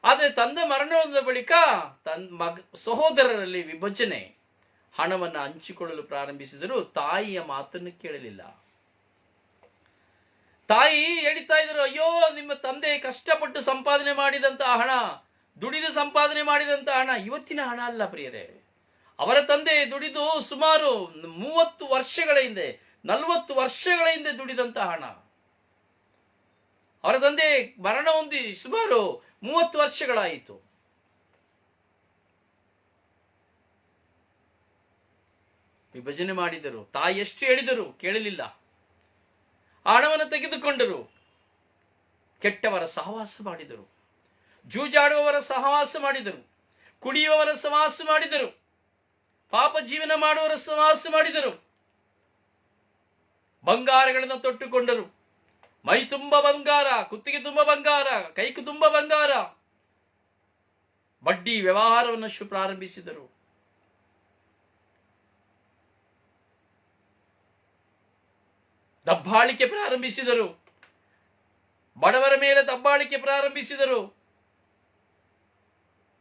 ಆದರೆ ತಂದೆ ಮರಣ ಹೊಂದ ಬಳಿಕ ಸಹೋದರರಲ್ಲಿ ವಿಭಜನೆ, ಹಣವನ್ನು ಹಂಚಿಕೊಳ್ಳಲು ಪ್ರಾರಂಭಿಸಿದರು. ತಾಯಿಯ ಮಾತನ್ನು ಕೇಳಲಿಲ್ಲ. ತಾಯಿ ಹೇಳ್ತಾ ಇದ್ರು, ಅಯ್ಯೋ ನಿಮ್ಮ ತಂದೆ ಕಷ್ಟಪಟ್ಟು ಸಂಪಾದನೆ ಮಾಡಿದಂತಹ ಹಣ, ದುಡಿದು ಸಂಪಾದನೆ ಮಾಡಿದಂತಹ ಹಣ ಇವತ್ತಿನ ಹಣ ಅಲ್ಲ ಪ್ರಿಯರೇ. ಅವರ ತಂದೆ ದುಡಿದು ಸುಮಾರು 30 ವರ್ಷಗಳ ಹಿಂದೆ, 40 ವರ್ಷಗಳ ಹಿಂದೆ ದುಡಿದಂತಹ ಹಣ. ಅವರ ತಂದೆ ಮರಣ ಹೊಂದಿ ಸುಮಾರು 30 ವರ್ಷಗಳಾಯಿತು. ವಿಭಜನೆ ಮಾಡಿದರು. ತಾಯಿ ಎಷ್ಟು ಹೇಳಿದರು ಕೇಳಲಿಲ್ಲ. ಹಣವನ್ನು ತೆಗೆದುಕೊಂಡರು. ಕೆಟ್ಟವರ ಸಹವಾಸ ಮಾಡಿದರು. ಜೂಜಾಡುವವರ ಸಹವಾಸ ಮಾಡಿದರು. ಕುಡಿಯುವವರ ಸಹವಾಸ ಮಾಡಿದರು. ಪಾಪ ಜೀವನ ಮಾಡುವವರ ಸಹವಾಸ ಮಾಡಿದರು. ಬಂಗಾರಗಳನ್ನು ತೊಟ್ಟುಕೊಂಡರು. ಮೈ ತುಂಬ ಬಂಗಾರ, ಕುತ್ತಿಗೆ ತುಂಬ ಬಂಗಾರ, ಕೈಕು ತುಂಬ ಬಂಗಾರ. ಬಡ್ಡಿ ವ್ಯವಹಾರವನ್ನು ಪ್ರಾರಂಭಿಸಿದರು. ದಬ್ಬಾಳಿಕೆ ಪ್ರಾರಂಭಿಸಿದರು. ಬಡವರ ಮೇಲೆ ದಬ್ಬಾಳಿಕೆ ಪ್ರಾರಂಭಿಸಿದರು.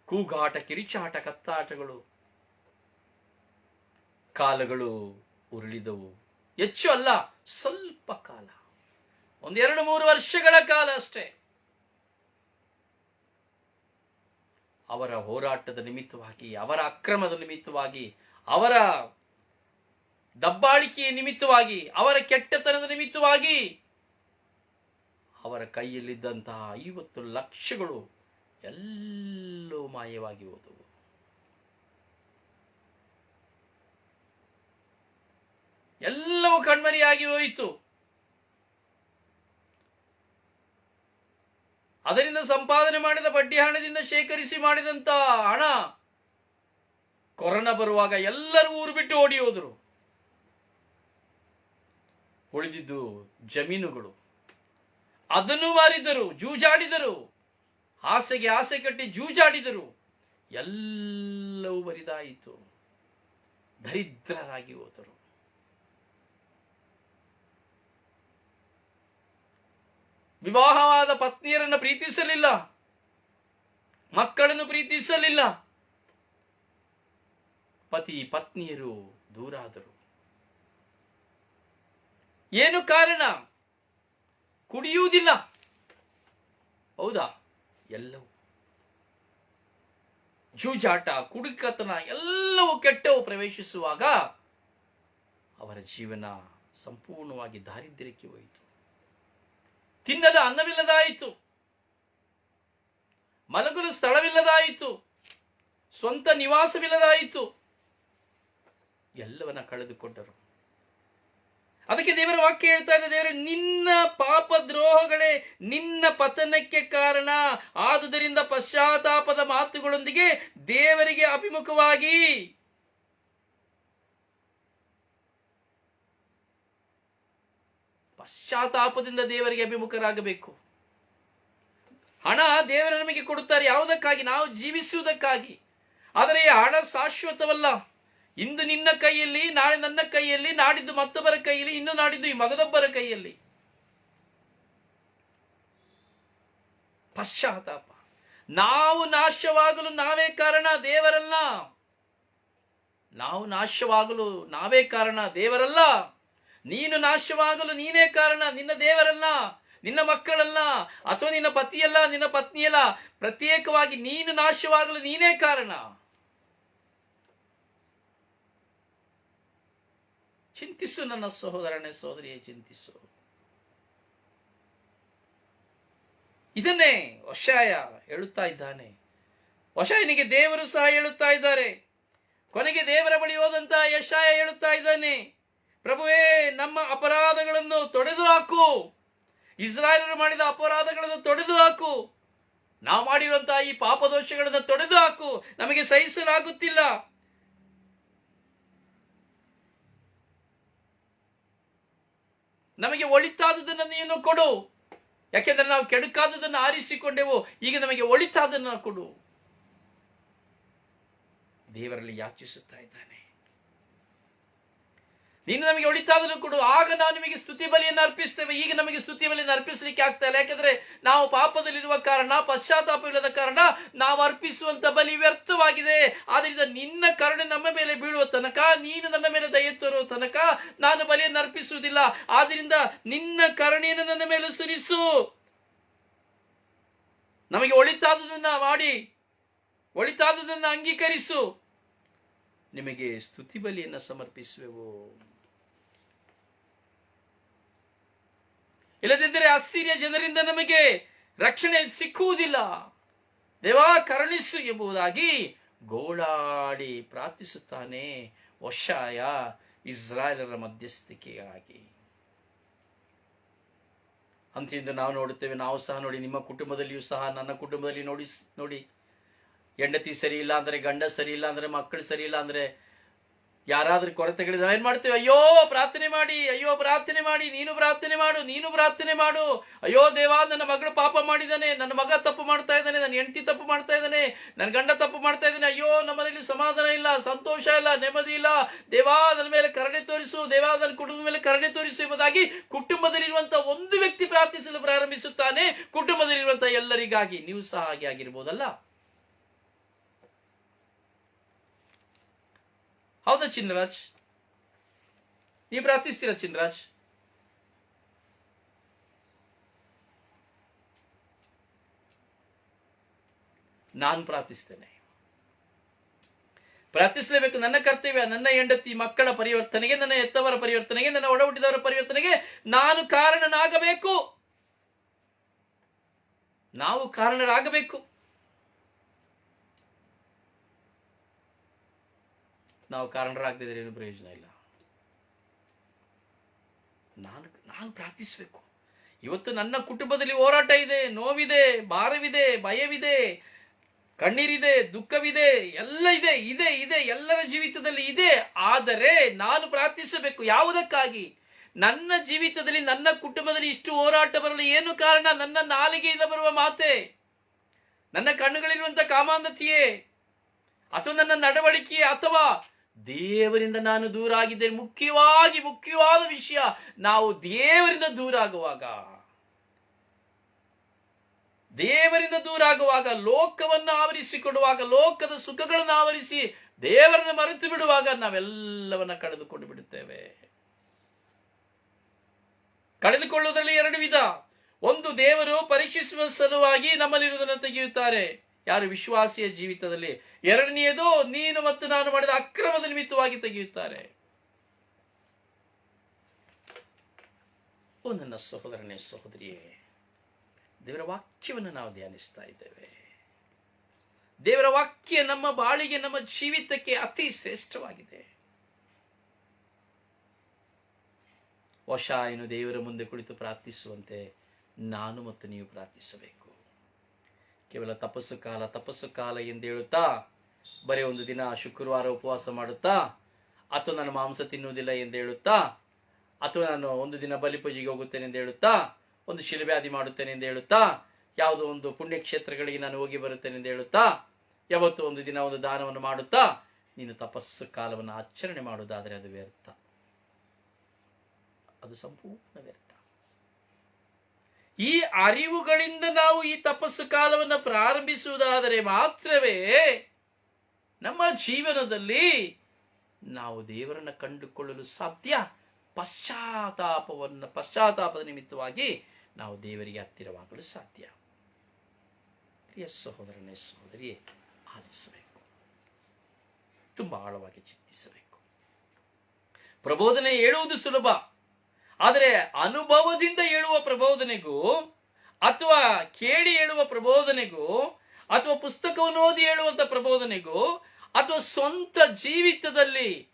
ಕೂಗಾಟ, ಕಿರಿಚಾಟ, ಕತ್ತಾಟಗಳು. ಕಾಲಗಳು ಉರುಳಿದವು. ಹೆಚ್ಚು ಅಲ್ಲ, ಸ್ವಲ್ಪ ಕಾಲ, 1-2-3 ವರ್ಷಗಳ ಕಾಲ ಅಷ್ಟೇ. ಅವರ ಹೋರಾಟದ ನಿಮಿತ್ತವಾಗಿ, ಅವರ ಅಕ್ರಮದ ನಿಮಿತ್ತವಾಗಿ, ಅವರ ದಬ್ಬಾಳಿಕೆಯ ನಿಮಿತ್ತವಾಗಿ, ಅವರ ಕೆಟ್ಟತನದ ನಿಮಿತ್ತವಾಗಿ ಅವರ ಕೈಯಲ್ಲಿದ್ದಂತಹ 50 ಲಕ್ಷಗಳು ಎಲ್ಲೋ ಮಾಯವಾಗಿ ಹೋದವು. ಎಲ್ಲವೂ ಕಣ್ಮರೆಯಾಗಿ ಹೋಯಿತು. ಅದರಿಂದ ಸಂಪಾದನೆ ಮಾಡಿದ ಬಡ್ಡಿ ಹಣದಿಂದ ಶೇಖರಿಸಿ ಮಾಡಿದಂತಹ ಹಣ ಕೊರೋನಾ ಬರುವಾಗ ಎಲ್ಲರೂ ಊರು ಬಿಟ್ಟು ಓಡಿ ಹೋದರು. ಉಳಿದಿದ್ದು ಜಮೀನುಗಳು. ಅದನ್ನು ಮಾರಿದರು, ಜೂಜಾಡಿದರು. ಆಸೆಗೆ ಆಸೆ ಕಟ್ಟಿ ಜೂಜಾಡಿದರು. ಎಲ್ಲವೂ ಬರಿದಾಯಿತು. ದರಿದ್ರರಾಗಿ ಹೋದರು. ವಿವಾಹವಾದ ಪತ್ನಿಯರನ್ನು ಪ್ರೀತಿಸಲಿಲ್ಲ, ಮಕ್ಕಳನ್ನು ಪ್ರೀತಿಸಲಿಲ್ಲ. ಪತಿ ಪತ್ನಿಯರು ದೂರಾದರು. ಏನು ಕಾರಣ? ಕುಡಿಯುವುದಿಲ್ಲ. ಹೌದಾ? ಎಲ್ಲವೂ ಜೂಜಾಟ, ಕುಡುಕತನ ಎಲ್ಲವೂ ಕೆಟ್ಟವು ಪ್ರವೇಶಿಸುವಾಗ ಅವರ ಜೀವನ ಸಂಪೂರ್ಣವಾಗಿ ದಾರಿದ್ರ್ಯಕ್ಕೆ ಹೋಯಿತು. ತಿನ್ನಲು ಅನ್ನವಿಲ್ಲದಾಯಿತು, ಮಲಗಲು ಸ್ಥಳವಿಲ್ಲದಾಯಿತು, ಸ್ವಂತ ನಿವಾಸವಿಲ್ಲದಾಯಿತು. ಎಲ್ಲವನ್ನ ಕಳೆದುಕೊಂಡರು. ಅದಕ್ಕೆ ದೇವರ ವಾಕ್ಯ ಹೇಳ್ತಾ ಇದೆ, ದೇವರೇ ನಿನ್ನ ಪಾಪ ದ್ರೋಹಗಳೇ ನಿನ್ನ ಪತನಕ್ಕೆ ಕಾರಣ. ಆದುದರಿಂದ ಪಶ್ಚಾತ್ತಾಪದ ಮಾತುಗಳೊಂದಿಗೆ ದೇವರಿಗೆ ಅಭಿಮುಖವಾಗಿ ಪಶ್ಚಾತ್ತಾಪದಿಂದ ದೇವರಿಗೆ ಅಭಿಮುಖರಾಗಬೇಕು. ಹಣ ದೇವರು ನಮಗೆ ಕೊಡುತ್ತಾರೆ ಯಾವುದಕ್ಕಾಗಿ? ನಾವು ಜೀವಿಸುವುದಕ್ಕಾಗಿ. ಆದರೆ ಹಣ ಶಾಶ್ವತವಲ್ಲ. ಇಂದು ನಿನ್ನ ಕೈಯಲ್ಲಿ, ನಾಳೆ ನನ್ನ ಕೈಯಲ್ಲಿ, ನಾಡಿದ್ದು ಮತ್ತೊಬ್ಬರ ಕೈಯಲ್ಲಿ, ಇನ್ನು ನಾಡಿದ್ದು ಈ ಮಗದೊಬ್ಬರ ಕೈಯಲ್ಲಿ. ಪಶ್ಚಾತ್ತಾಪ. ನಾವು ನಾಶವಾಗಲು ನಾವೇ ಕಾರಣ, ದೇವರಲ್ಲ. ನಾವು ನಾಶವಾಗಲು ನಾವೇ ಕಾರಣ, ದೇವರಲ್ಲ. ನೀನು ನಾಶವಾಗಲು ನೀನೇ ಕಾರಣ, ನಿನ್ನ ದೇವರಲ್ಲ, ನಿನ್ನ ಮಕ್ಕಳಲ್ಲ, ಅಥವಾ ನಿನ್ನ ಪತಿಯಲ್ಲ, ನಿನ್ನ ಪತ್ನಿಯಲ್ಲ. ಪ್ರತ್ಯೇಕವಾಗಿ ನೀನು ನಾಶವಾಗಲು ನೀನೇ ಕಾರಣ. ಚಿಂತಿಸು ನನ್ನ ಸಹೋದರನೇ, ಸಹೋದರಿಯೇ, ಚಿಂತಿಸು. ಇದನ್ನೇ ಹೊಶಾಯ ಹೇಳುತ್ತಾ ಇದ್ದಾನೆ. ಹೊಶಾಯನಿಗೆ ದೇವರು ಸಹ ಹೇಳುತ್ತಾ ಇದ್ದಾರೆ. ಕೊನೆಗೆ ದೇವರ ಬಳಿ ಹೋದಂತಹ ಯೆಶಾಯ ಹೇಳುತ್ತಾ ಇದ್ದಾನೆ, ಪ್ರಭುವೇ, ನಮ್ಮ ಅಪರಾಧಗಳನ್ನು ತೊಡೆದು ಹಾಕು. ಇಸ್ರಾಯೇಲರು ಮಾಡಿದ ಅಪರಾಧಗಳನ್ನು ತೊಡೆದು ಹಾಕು. ನಾವು ಮಾಡಿರುವಂತಹ ಈ ಪಾಪದೋಷಗಳನ್ನು ತೊಡೆದು ಹಾಕು. ನಮಗೆ ಸಹಿಸಲಾಗುತ್ತಿಲ್ಲ. ನಮಗೆ ಒಳಿತಾದದನ್ನು ನೀನು ಕೊಡು. ಯಾಕೆಂದ್ರೆ ನಾವು ಕೆಡುಕಾದದನ್ನು ಆರಿಸಿಕೊಂಡೆವು. ಈಗ ನಮಗೆ ಒಳಿತಾದನ್ನು ಕೊಡು. ದೇವರಲ್ಲಿ ಯಾಚಿಸುತ್ತಾ ಇದ್ದಾನೆ, ನೀನು ನಮಗೆ ಒಳಿತಾದನ್ನು ಕೊಡು, ಆಗ ನಾವು ನಿಮಗೆ ಸ್ತುತಿ ಬಲಿಯನ್ನು ಅರ್ಪಿಸ್ತೇವೆ. ಈಗ ನಮಗೆ ಸ್ತುತಿ ಬಲಿಯನ್ನು ಅರ್ಪಿಸಲಿಕ್ಕೆ ಆಗ್ತಾ ಇಲ್ಲ. ಯಾಕಂದ್ರೆ ನಾವು ಪಾಪದಲ್ಲಿರುವ ಕಾರಣ, ಪಶ್ಚಾತ್ತಾಪವಿಲ್ಲದ ಕಾರಣ ನಾವು ಅರ್ಪಿಸುವಂತ ಬಲಿ ವ್ಯರ್ಥವಾಗಿದೆ. ಆದ್ರಿಂದ ನಿನ್ನ ಕರುಣೆ ನಮ್ಮ ಮೇಲೆ ಬೀಳುವ ತನಕ, ನೀನು ನನ್ನ ಮೇಲೆ ದಯೆ ತೋರುವ ತನಕ ನಾನು ಬಲಿಯನ್ನು ಅರ್ಪಿಸುವುದಿಲ್ಲ. ಆದ್ರಿಂದ ನಿನ್ನ ಕರುಣೆಯನ್ನು ನನ್ನ ಮೇಲೆ ಸುರಿಸು. ನಮಗೆ ಒಳಿತಾದದನ್ನ ಮಾಡಿ, ಒಳಿತಾದದನ್ನ ಅಂಗೀಕರಿಸು. ನಿಮಗೆ ಸ್ತುತಿ ಬಲಿಯನ್ನು ಸಮರ್ಪಿಸುವೆವು. ಇಲ್ಲದಿದ್ದರೆ ಅಸ್ಸೀರಿಯ ಜನರಿಂದ ನಮಗೆ ರಕ್ಷಣೆ ಸಿಕ್ಕುವುದಿಲ್ಲ. ದೇವಾ ಕರುಣಿಸು ಎಂಬುದಾಗಿ ಗೋಳಾಡಿ ಪ್ರಾರ್ಥಿಸುತ್ತಾನೆ ಹೋಶಾಯ ಇಸ್ರಾಯೇಲರ ಮಧ್ಯಸ್ಥಿಕೆಯಾಗಿ. ಅಂತಿಂದ ನಾವು ನೋಡುತ್ತೇವೆ, ನಾವು ಸಹ ನೋಡಿ, ನಿಮ್ಮ ಕುಟುಂಬದಲ್ಲಿಯೂ ಸಹ, ನನ್ನ ಕುಟುಂಬದಲ್ಲಿ ನೋಡಿ, ಹೆಂಡತಿ ಸರಿ ಇಲ್ಲ ಅಂದ್ರೆ, ಗಂಡ ಸರಿ ಇಲ್ಲ ಅಂದ್ರೆ, ಮಕ್ಕಳು ಸರಿ ಇಲ್ಲ ಅಂದ್ರೆ, ಯಾರಾದ್ರೂ ಕೊರತೆಗಳಿದ್ರೆ ನಾವೇನ್ ಮಾಡ್ತೇವೆ? ಅಯ್ಯೋ ಪ್ರಾರ್ಥನೆ ಮಾಡಿ, ಅಯ್ಯೋ ಪ್ರಾರ್ಥನೆ ಮಾಡಿ, ನೀನು ಪ್ರಾರ್ಥನೆ ಮಾಡು, ನೀನು ಪ್ರಾರ್ಥನೆ ಮಾಡು. ಅಯ್ಯೋ ದೇವಾ, ನನ್ನ ಮಗಳು ಪಾಪ ಮಾಡಿದ್ದಾನೆ, ನನ್ನ ಮಗ ತಪ್ಪು ಮಾಡ್ತಾ ಇದ್ದಾನೆ, ನನ್ನ ಹೆಂಡತಿ ತಪ್ಪು ಮಾಡ್ತಾ ಇದ್ದಾನೆ, ನನ್ನ ಗಂಡ ತಪ್ಪು ಮಾಡ್ತಾ ಇದ್ದಾನೆ. ಅಯ್ಯೋ ನಮ್ಮಲ್ಲಿ ಸಮಾಧಾನ ಇಲ್ಲ, ಸಂತೋಷ ಇಲ್ಲ, ನೆಮ್ಮದಿ ಇಲ್ಲ. ದೇವಾ ನನ್ನ ಮೇಲೆ ಕರುಣೆ ತೋರಿಸು, ದೇವಾ ನನ್ನ ಕುಟುಂಬದ ಮೇಲೆ ಕರುಣೆ ತೋರಿಸು ಎಂಬುದಾಗಿ ಕುಟುಂಬದಲ್ಲಿರುವಂತಹ ಒಂದು ವ್ಯಕ್ತಿ ಪ್ರಾರ್ಥಿಸಲು ಪ್ರಾರಂಭಿಸುತ್ತಾನೆ, ಕುಟುಂಬದಲ್ಲಿರುವಂತಹ ಎಲ್ಲರಿಗಾಗಿ. ನೀವು ಸಹ ಹಾಗೆ ಆಗಿರ್ಬೋದಲ್ಲ? ಹೌದಾ ಚಿನ್ನರಾಜ್? ನೀವು ಪ್ರಾರ್ಥಿಸ್ತೀರಾ ಚಿನ್ನರಾಜ್? ನಾನು ಪ್ರಾರ್ಥಿಸ್ತೇನೆ, ಪ್ರಾರ್ಥಿಸಲೇಬೇಕು. ನನ್ನ ಕರ್ತವ್ಯ, ನನ್ನ ಹೆಂಡತಿ ಮಕ್ಕಳ ಪರಿವರ್ತನೆಗೆ, ನನ್ನ ಹೆತ್ತವರ ಪರಿವರ್ತನೆಗೆ, ನನ್ನ ಒಡ ಹುಟ್ಟಿದವರ ಪರಿವರ್ತನೆಗೆ ನಾನು ಕಾರಣನಾಗಬೇಕು. ನಾವು ಕಾರಣರಾಗಬೇಕು. ನಾವು ಕಾರಣರಾಗದಿದ್ರೆ ಏನು ಪ್ರಯೋಜನ ಇಲ್ಲ. ನಾನು ಪ್ರಾರ್ಥಿಸಬೇಕು. ಇವತ್ತು ನನ್ನ ಕುಟುಂಬದಲ್ಲಿ ಹೋರಾಟ ಇದೆ, ನೋವಿದೆ, ಭಾರವಿದೆ, ಭಯವಿದೆ, ಕಣ್ಣೀರಿದೆ, ದುಃಖವಿದೆ, ಎಲ್ಲ ಇದೆ ಇದೆ ಇದೆ ಎಲ್ಲರ ಜೀವಿತದಲ್ಲಿ ಇದೆ. ಆದರೆ ನಾನು ಪ್ರಾರ್ಥಿಸಬೇಕು. ಯಾವುದಕ್ಕಾಗಿ? ನನ್ನ ಜೀವಿತದಲ್ಲಿ, ನನ್ನ ಕುಟುಂಬದಲ್ಲಿ ಇಷ್ಟು ಹೋರಾಟ ಬರಲು ಏನು ಕಾರಣ? ನನ್ನ ನಾಲಿಗೆಯಿಂದ ಬರುವ ಮಾತೆ, ನನ್ನ ಕಣ್ಣುಗಳಿರುವಂತ ಕಾಮಾಂಧತೆಯೇ, ಅಥವಾ ನನ್ನ ನಡವಳಿಕೆಯೇ, ಅಥವಾ ದೇವರಿಂದ ನಾನು ದೂರ ಆಗಿದ್ದೇನೆ? ಮುಖ್ಯವಾದ ವಿಷಯ, ನಾವು ದೇವರಿಂದ ದೂರ ಆಗುವಾಗ, ಲೋಕವನ್ನು ಆವರಿಸಿಕೊಡುವಾಗ, ಲೋಕದ ಸುಖಗಳನ್ನು ಆವರಿಸಿ ದೇವರನ್ನು ಮರೆತು ಬಿಡುವಾಗ ನಾವೆಲ್ಲವನ್ನ ಕಳೆದುಕೊಂಡು ಬಿಡುತ್ತೇವೆ. ಕಳೆದುಕೊಳ್ಳುವುದರಲ್ಲಿ ಎರಡು ವಿಧ. ಒಂದು, ದೇವರು ಪರೀಕ್ಷಿಸುವ ಸಲುವಾಗಿ ನಮ್ಮಲ್ಲಿರುವುದನ್ನು ತೆಗೆಯುತ್ತಾರೆ, ಯಾರು? ವಿಶ್ವಾಸಿಯ ಜೀವಿತದಲ್ಲಿ. ಎರಡನೆಯದು, ನೀನು ಮತ್ತು ನಾನು ಮಾಡಿದ ಅಕ್ರಮದ ನಿಮಿತ್ತವಾಗಿ ತೆಗೆಯುತ್ತಾರೆ. ಓ ನನ್ನ ಸಹೋದರನೇ, ಸಹೋದರಿಯೇ, ದೇವರ ವಾಕ್ಯವನ್ನು ನಾವು ಧ್ಯಾನಿಸ್ತಾ ಇದ್ದೇವೆ. ದೇವರ ವಾಕ್ಯ ನಮ್ಮ ಬಾಳಿಗೆ, ನಮ್ಮ ಜೀವಿತಕ್ಕೆ ಅತಿ ಶ್ರೇಷ್ಠವಾಗಿದೆ. ಹೋಶಾಯನು ದೇವರ ಮುಂದೆ ಕುಳಿತು ಪ್ರಾರ್ಥಿಸುವಂತೆ ನಾನು ಮತ್ತು ನೀವು ಪ್ರಾರ್ಥಿಸಬೇಕು. ಕೇವಲ ತಪಸ್ಸು ಕಾಲ ಎಂದು ಹೇಳುತ್ತಾ, ಬರೀ ಒಂದು ದಿನ ಶುಕ್ರವಾರ ಉಪವಾಸ ಮಾಡುತ್ತಾ, ಅಥವಾ ನಾನು ಮಾಂಸ ತಿನ್ನುವುದಿಲ್ಲ ಎಂದು ಹೇಳುತ್ತಾ, ಅಥವಾ ನಾನು ಒಂದು ದಿನ ಬಲಿಪೂಜೆಗೆ ಹೋಗುತ್ತೇನೆ ಎಂದು ಹೇಳುತ್ತಾ, ಒಂದು ಶಿಲುಬ್ಯಾದಿ ಮಾಡುತ್ತೇನೆ ಎಂದು ಹೇಳುತ್ತಾ, ಯಾವುದೋ ಒಂದು ಪುಣ್ಯಕ್ಷೇತ್ರಗಳಿಗೆ ನಾನು ಹೋಗಿ ಬರುತ್ತೇನೆ ಎಂದು ಹೇಳುತ್ತಾ, ಯಾವತ್ತೂ ಒಂದು ದಿನ ಒಂದು ದಾನವನ್ನು ಮಾಡುತ್ತಾ ನೀನು ತಪಸ್ಸು ಕಾಲವನ್ನು ಆಚರಣೆ ಮಾಡುವುದಾದರೆ ಅದು ವ್ಯರ್ಥ, ಅದು ಸಂಪೂರ್ಣ ವ್ಯರ್ಥ. ಈ ಅರಿವುಗಳಿಂದ ನಾವು ಈ ತಪಸ್ಸು ಕಾಲವನ್ನು ಪ್ರಾರಂಭಿಸುವುದಾದರೆ ಮಾತ್ರವೇ ನಮ್ಮ ಜೀವನದಲ್ಲಿ ನಾವು ದೇವರನ್ನ ಕಂಡುಕೊಳ್ಳಲು ಸಾಧ್ಯ. ಪಶ್ಚಾತ್ತಾಪದ ನಿಮಿತ್ತವಾಗಿ ನಾವು ದೇವರಿಗೆ ಹತ್ತಿರವಾಗಲು ಸಾಧ್ಯ. ಪ್ರಿಯ ಸಹೋದರನೇ, ಸಹೋದರಿಯೇ, ಆಲಿಸಬೇಕು, ತುಂಬಾ ಆಳವಾಗಿ ಚಿಂತಿಸಬೇಕು. ಪ್ರಬೋಧನೆ ಹೇಳುವುದು ಸುಲಭ, ಆದರೆ ಅನುಭವದಿಂದ ಹೇಳುವ ಪ್ರಬೋಧನೆಗೂ, ಅಥವಾ ಕೇಳಿ ಹೇಳುವ ಪ್ರಬೋಧನೆಗೂ, ಅಥವಾ ಪುಸ್ತಕವನ್ನು ಓದಿ ಹೇಳುವಂತ ಪ್ರಬೋಧನೆಗೂ, ಅಥವಾ ಸ್ವಂತ ಜೀವಿತದಲ್ಲಿ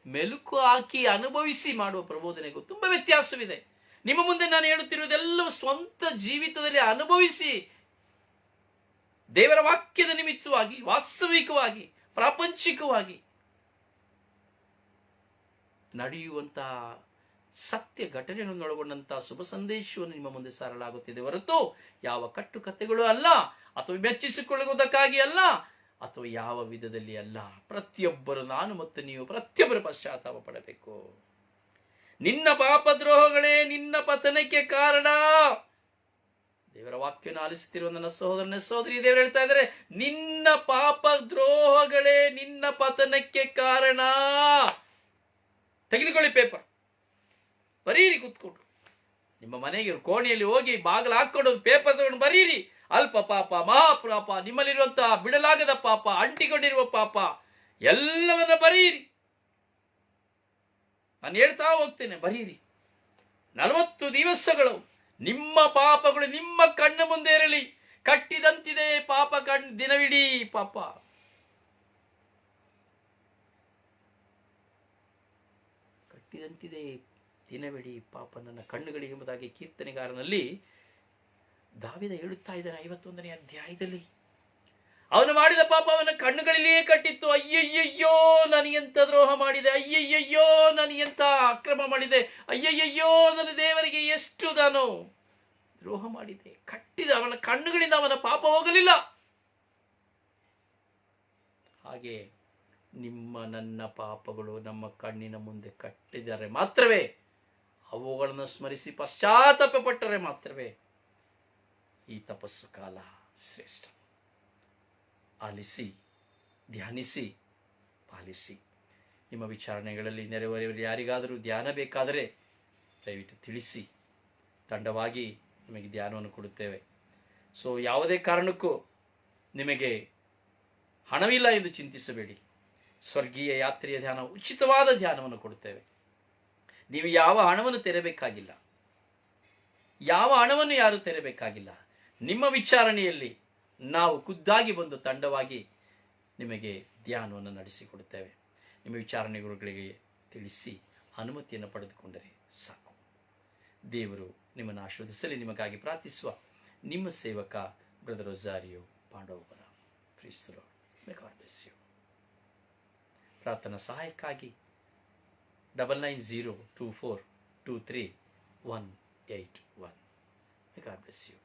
ಮೆಲುಕು ಹಾಕಿ ಅನುಭವಿಸಿ ಮಾಡುವ ಪ್ರಬೋಧನೆಗೂ ತುಂಬಾ ವ್ಯತ್ಯಾಸವಿದೆ. ನಿಮ್ಮ ಮುಂದೆ ನಾನು ಹೇಳುತ್ತಿರುವುದೆಲ್ಲವೂ ಸ್ವಂತ ಜೀವಿತದಲ್ಲಿ ಅನುಭವಿಸಿ ದೇವರ ವಾಕ್ಯದ ನಿಮಿತ್ತವಾಗಿ, ವಾಸ್ತವಿಕವಾಗಿ, ಪ್ರಾಪಂಚಿಕವಾಗಿ ನಡೆಯುವಂತಹ ಸತ್ಯ ಘಟನೆಗಳನ್ನು ಒಳಗೊಂಡಂತಹ ಶುಭ ಸಂದೇಶವನ್ನು ನಿಮ್ಮ ಮುಂದೆ ಸಾರಲಾಗುತ್ತಿದೆ ಹೊರತು ಯಾವ ಕಟ್ಟುಕತೆಗಳು ಅಲ್ಲ, ಅಥವಾ ಮೆಚ್ಚಿಸಿಕೊಳ್ಳುವುದಕ್ಕಾಗಿ ಅಲ್ಲ, ಅಥವಾ ಯಾವ ವಿಧದಲ್ಲಿ ಅಲ್ಲ. ಪ್ರತಿಯೊಬ್ಬರು, ನಾನು ಮತ್ತು ನೀವು ಪ್ರತಿಯೊಬ್ಬರು ಪಶ್ಚಾತ್ತಾಪ ಪಡಬೇಕು. ನಿನ್ನ ಪಾಪದ್ರೋಹಗಳೇ ನಿನ್ನ ಪತನಕ್ಕೆ ಕಾರಣ. ದೇವರ ವಾಕ್ಯವನ್ನು ಆಲಿಸುತ್ತಿರುವ ನನ್ನ ಸಹೋದರನ ಸಹೋದರಿ, ದೇವರು ಹೇಳ್ತಾ ಇದ್ದಾರೆ, ನಿನ್ನ ಪಾಪ ದ್ರೋಹಗಳೇ ನಿನ್ನ ಪತನಕ್ಕೆ ಕಾರಣ. ತೆಗೆದುಕೊಳ್ಳಿ ಪೇಪರ್, ಬರೀರಿ ಕೂತ್ಕೊಂಡು. ನಿಮ್ಮ ಮನೆಗೆ ಕೋಣೆಯಲ್ಲಿ ಹೋಗಿ ಬಾಗಿಲು ಹಾಕೊಂಡು ಪೇಪರ್ ತಗೊಂಡು ಬರೀರಿ. ಅಲ್ಪ ಪಾಪ, ಮಹಾಪಾಪ, ನಿಮ್ಮಲ್ಲಿರುವಂತಹ ಬಿಡಲಾಗದ ಪಾಪ, ಅಂಟಿಕೊಂಡಿರುವ ಪಾಪ ಎಲ್ಲವನ್ನ ಬರೀರಿ. ನಾನು ಹೇಳ್ತಾ ಹೋಗ್ತೇನೆ, ಬರೀರಿ. 40 ದಿವಸಗಳು ನಿಮ್ಮ ಪಾಪಗಳು ನಿಮ್ಮ ಕಣ್ಣ ಮುಂದೆ ಇರಲಿ. ಕಟ್ಟಿದಂತಿದೆ ಪಾಪ, ದಿನವಿಡೀ ಪಾಪ. ಕಟ್ಟಿದಂತಿದೆ ದಿನವಿಡೀ ಪಾಪ ನನ್ನ ಕಣ್ಣುಗಳಿಗೆ ಎಂಬುದಾಗಿ ಕೀರ್ತನೆಗಾರನಲ್ಲಿ ದಾವೀದ ಹೇಳುತ್ತಾ ಇದ್ದಾನೆ 51ನೇ ಅಧ್ಯಾಯದಲ್ಲಿ. ಅವನು ಮಾಡಿದ ಪಾಪ ಅವನ ಕಣ್ಣುಗಳಲ್ಲಿಯೇ ಕಟ್ಟಿತ್ತು. ಅಯ್ಯಯ್ಯಯ್ಯೋ, ನಾನು ಎಂತ ದ್ರೋಹ ಮಾಡಿದೆ, ಅಯ್ಯಯ್ಯಯ್ಯೋ, ನಾನು ಎಂತ ಅಕ್ರಮ ಮಾಡಿದೆ, ಅಯ್ಯಯ್ಯಯ್ಯೋ, ನನ್ನ ದೇವರಿಗೆ ಎಷ್ಟು ನಾನು ದ್ರೋಹ ಮಾಡಿದೆ. ಕಟ್ಟಿದ ಅವನ ಕಣ್ಣುಗಳಿಂದ ಅವನ ಪಾಪ ಹೋಗಲಿಲ್ಲ. ಹಾಗೆ ನಿಮ್ಮ ನನ್ನ ಪಾಪಗಳು ನಮ್ಮ ಕಣ್ಣಿನ ಮುಂದೆ ಕಟ್ಟಿದರೆ ಮಾತ್ರವೇ, ಅವುಗಳನ್ನು ಸ್ಮರಿಸಿ ಪಶ್ಚಾತ್ತಾಪ ಪಟ್ಟರೆ ಮಾತ್ರವೇ ಈ ತಪಸ್ಸು ಕಾಲ ಶ್ರೇಷ್ಠ. ಆಲಿಸಿ, ಧ್ಯಾನಿಸಿ, ಪಾಲಿಸಿ. ನಿಮ್ಮ ವಿಚಾರಣೆಗಳಲ್ಲಿ ನೆರವೇರಿಯವರು ಯಾರಿಗಾದರೂ ಧ್ಯಾನ ಬೇಕಾದರೆ ದಯವಿಟ್ಟು ತಿಳಿಸಿ. ತಂಡವಾಗಿ ನಿಮಗೆ ಧ್ಯಾನವನ್ನು ಕೊಡುತ್ತೇವೆ. ಸೊ ಯಾವುದೇ ಕಾರಣಕ್ಕೂ ನಿಮಗೆ ಹಣವಿಲ್ಲ ಎಂದು ಚಿಂತಿಸಬೇಡಿ. ಸ್ವರ್ಗೀಯ ಯಾತ್ರೆಯ ಧ್ಯಾನ, ಉಚಿತವಾದ ಧ್ಯಾನವನ್ನು ಕೊಡುತ್ತೇವೆ. ನೀವು ಯಾವ ಹಣವನ್ನು ತೆರಬೇಕಾಗಿಲ್ಲ, ಯಾವ ಹಣವನ್ನು ಯಾರು ತೆರಬೇಕಾಗಿಲ್ಲ. ನಿಮ್ಮ ವಿಚಾರಣೆಯಲ್ಲಿ ನಾವು ಖುದ್ದಾಗಿ ಬಂದು ತಂಡವಾಗಿ ನಿಮಗೆ ಧ್ಯಾನವನ್ನು ನಡೆಸಿಕೊಡುತ್ತೇವೆ. ನಿಮ್ಮ ವಿಚಾರಣೆಗಳಿಗೆ ತಿಳಿಸಿ ಅನುಮತಿಯನ್ನು ಪಡೆದುಕೊಂಡರೆ ಸಾಕು. ದೇವರು ನಿಮ್ಮನ್ನು ಆಶೀರ್ವದಿಸಲಿ. ನಿಮಗಾಗಿ ಪ್ರಾರ್ಥಿಸುವ ನಿಮ್ಮ ಸೇವಕ brother Rosario Pandavapura. Praise the Lord. May God bless you. ಪ್ರಾರ್ಥನಾ ಸಹಾಯಕ್ಕಾಗಿ 9902423181. May God bless you.